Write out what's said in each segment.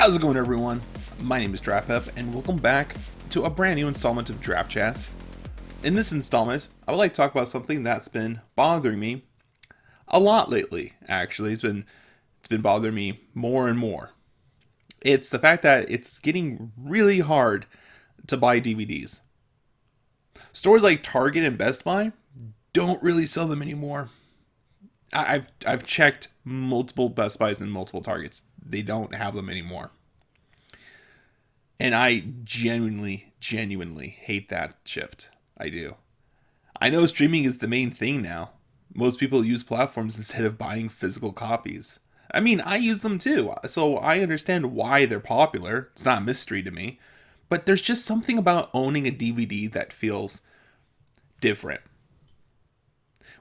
How's it going, everyone? My name is DrapPep, and welcome back to a brand new installment of Drap Chat. In this installment, I would like to talk about something that's been bothering me a lot lately. Actually, it's been bothering me more and more. It's the fact that it's getting really hard to buy DVDs. Stores like Target and Best Buy don't really sell them anymore. I've checked multiple Best Buys and multiple Targets. They don't have them anymore. And I genuinely hate that shift. I do. I know streaming is the main thing now. Most people use platforms instead of buying physical copies. I mean, I use them too, so I understand why they're popular. It's not a mystery to me. But there's just something about owning a DVD that feels different.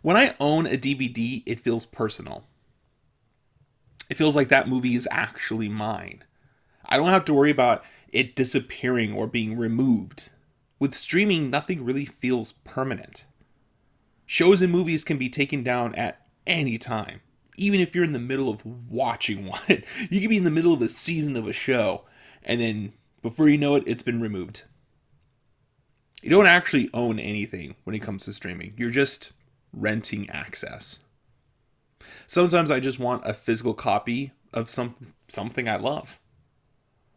When I own a DVD, it feels personal. It feels like that movie is actually mine. I don't have to worry about it disappearing or being removed. With streaming, nothing really feels permanent. Shows and movies can be taken down at any time. Even if you're in the middle of watching one. You can be in the middle of a season of a show, and then before you know it, it's been removed. You don't actually own anything when it comes to streaming. You're just renting access. Sometimes I just want a physical copy of something I love.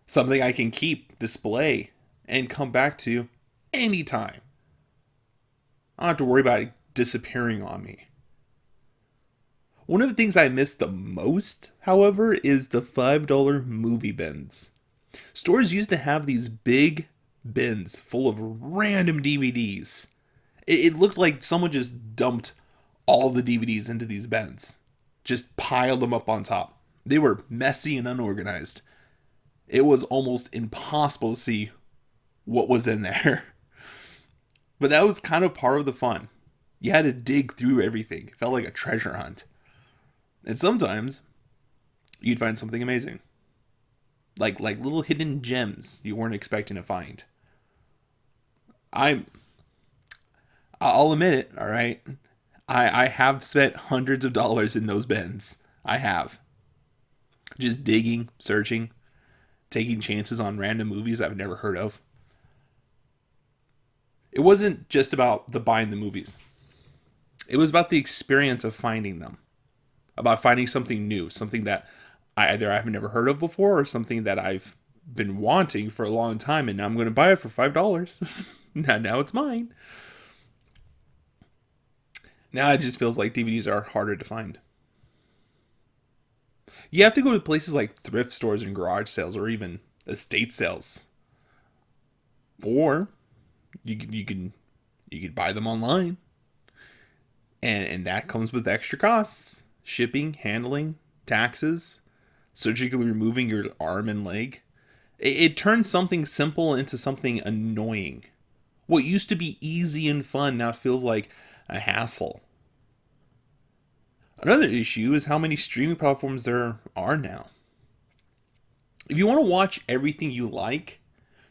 Something I can keep, display, and come back to anytime. I don't have to worry about it disappearing on me. One of the things I miss the most, however, is the $5 movie bins. Stores used to have these big bins full of random DVDs. It looked like someone just dumped all the DVDs into these bins. Just piled them up on top. They were messy and unorganized. It was almost impossible to see what was in there. But that was kind of part of the fun. You had to dig through everything. It felt like a treasure hunt. And sometimes you'd find something amazing. Like little hidden gems you weren't expecting to find. I'll admit it, all right? I have spent hundreds of dollars in those bins. I have. Just digging, searching, taking chances on random movies I've never heard of. It wasn't just about the buying the movies. It was about the experience of finding them. About finding something new, something that I've never heard of before, or something that I've been wanting for a long time, and now I'm going to buy it for $5. now it's mine. Now it just feels like DVDs are harder to find. You have to go to places like thrift stores and garage sales, or even estate sales. Or you could buy them online. And that comes with extra costs. Shipping, handling, taxes, surgically removing your arm and leg. It turns something simple into something annoying. What used to be easy and fun now feels like a hassle. Another issue is how many streaming platforms there are now. If you want to watch everything you like,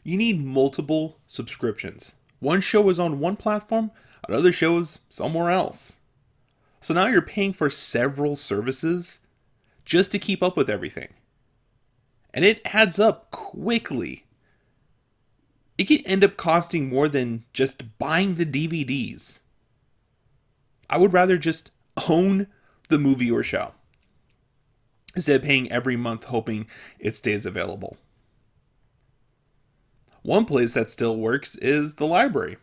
you need multiple subscriptions. One show is on one platform, another show is somewhere else. So now you're paying for several services just to keep up with everything. And it adds up quickly. It can end up costing more than just buying the DVDs. I would rather just own the movie or show instead of paying every month hoping it stays available. One place that still works is the library.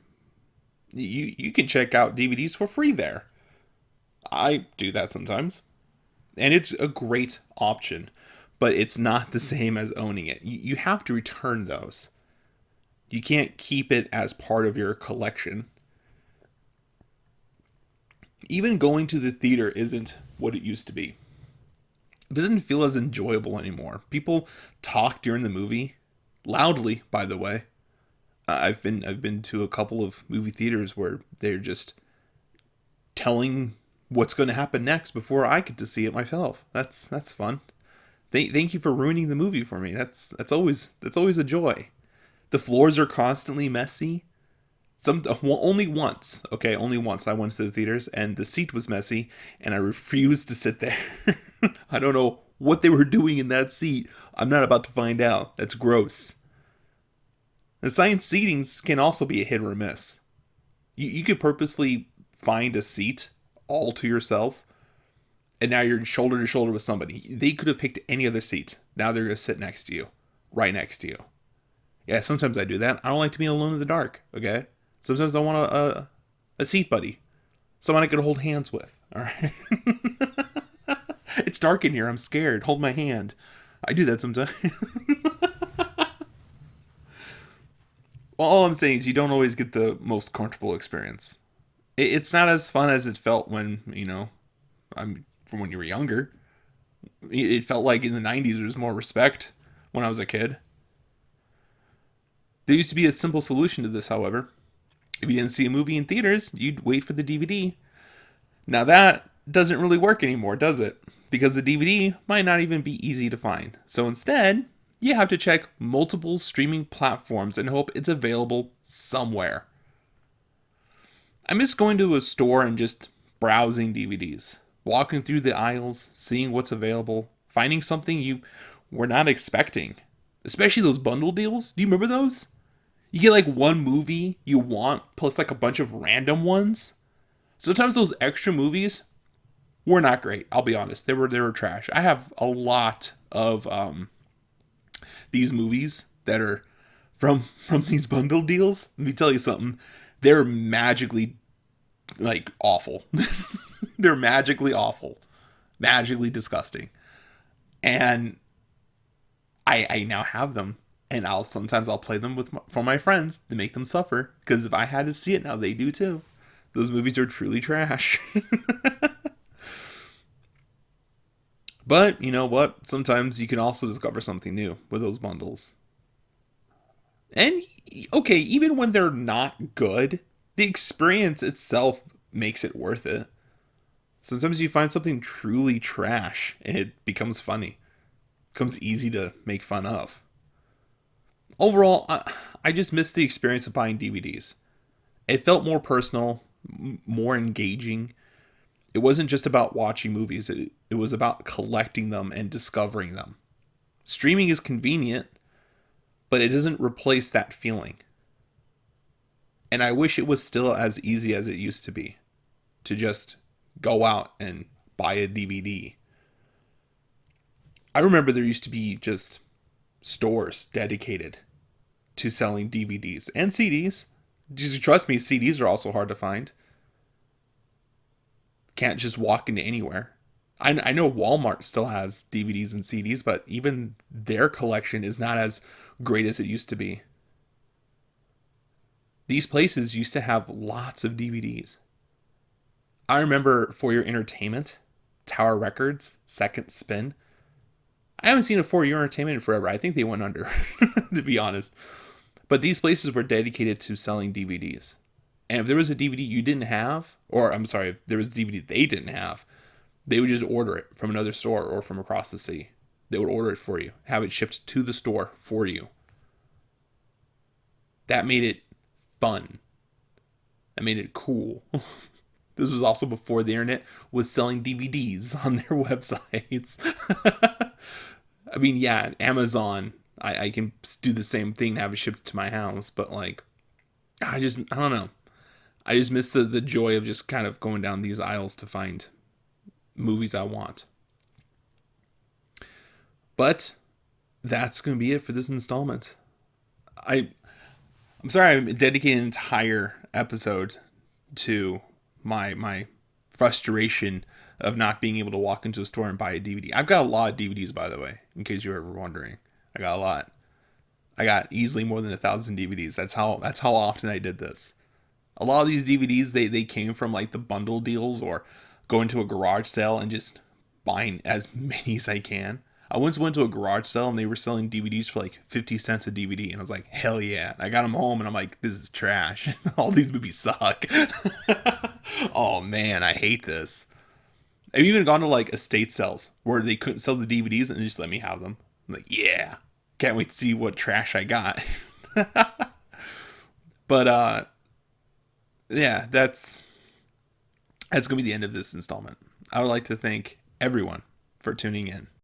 You can check out DVDs for free there. I do that sometimes. And it's a great option, but it's not the same as owning it. You have to return those. You can't keep it as part of your collection. Even going to the theater isn't what it used to be. It doesn't feel as enjoyable anymore. People talk during the movie, loudly, by the way. I've been to a couple of movie theaters where they're just telling what's going to happen next before I get to see it myself. That's fun. Thank you for ruining the movie for me. That's always a joy. The floors are constantly messy. Only once I went to the theaters and the seat was messy and I refused to sit there. I don't know What they were doing in that seat, I'm not about to find out. That's gross. The science seatings can also be a hit or a miss. You could purposefully find a seat all to yourself, and now you're shoulder to shoulder with somebody. They could have picked any other seat. Now they're going to sit next to you, right next to you. Yeah, sometimes I do that. I don't like to be alone in the dark, okay? Sometimes I want a seat buddy. Someone I could hold hands with, all right? It's dark in here. I'm scared. Hold my hand. I do that sometimes. Well, all I'm saying is you don't always get the most comfortable experience. It's not as fun as it felt when, I'm from when you were younger. It felt like in the 90s there was more respect when I was a kid. There used to be a simple solution to this, however. If you didn't see a movie in theaters, you'd wait for the DVD. Now that doesn't really work anymore, does it? Because the DVD might not even be easy to find. So instead, you have to check multiple streaming platforms and hope it's available somewhere. I miss going to a store and just browsing DVDs, walking through the aisles, seeing what's available, finding something you were not expecting. Especially those bundle deals. Do you remember those? You get like one movie you want plus like a bunch of random ones. Sometimes those extra movies were not great. I'll be honest. They were trash. I have a lot of these movies that are from these bundle deals. Let me tell you something. They're magically like awful. They're magically awful. Magically disgusting. And I now have them. And sometimes I'll play them for my friends to make them suffer. Because if I had to see it now, they do too. Those movies are truly trash. But you know what? Sometimes you can also discover something new with those bundles. And okay, even when they're not good, the experience itself makes it worth it. Sometimes you find something truly trash and it becomes funny. It becomes easy to make fun of. Overall, I just missed the experience of buying DVDs. It felt more personal, more engaging. It wasn't just about watching movies. It was about collecting them and discovering them. Streaming is convenient, but it doesn't replace that feeling. And I wish it was still as easy as it used to be to just go out and buy a DVD. I remember there used to be just stores dedicated to selling DVDs and CDs. Just trust me, CDs are also hard to find. Can't just walk into anywhere. I know Walmart still has DVDs and CDs, but even their collection is not as great as it used to be. These places used to have lots of DVDs. I remember For Your Entertainment, Tower Records, Second Spin. I haven't seen a For Your Entertainment in forever. I think they went under, to be honest. But these places were dedicated to selling DVDs. And if there was a DVD you didn't have, or I'm sorry, if there was a DVD they didn't have, they would just order it from another store or from across the sea. They would order it for you, have it shipped to the store for you. That made it fun. That made it cool. This was also before the internet was selling DVDs on their websites. I mean, yeah, Amazon, I can do the same thing and have it shipped to my house, but like, I don't know. I just miss the joy of just kind of going down these aisles to find movies I want. But that's going to be it for this installment. I'm sorry I dedicated an entire episode to my frustration of not being able to walk into a store and buy a DVD. I've got a lot of DVDs, by the way, in case you're ever wondering. I got a lot. I got easily more than 1,000 DVDs. That's how often I did this. A lot of these DVDs, they came from like the bundle deals or going to a garage sale and just buying as many as I can. I once went to a garage sale and they were selling DVDs for like 50 cents a DVD. And I was like, hell yeah. And I got them home and I'm like, this is trash. All these movies suck. Oh man, I hate this. I've even gone to like estate sales where they couldn't sell the DVDs and they just let me have them. I'm like, yeah, can't wait to see what trash I got. But yeah, that's going to be the end of this installment. I would like to thank everyone for tuning in.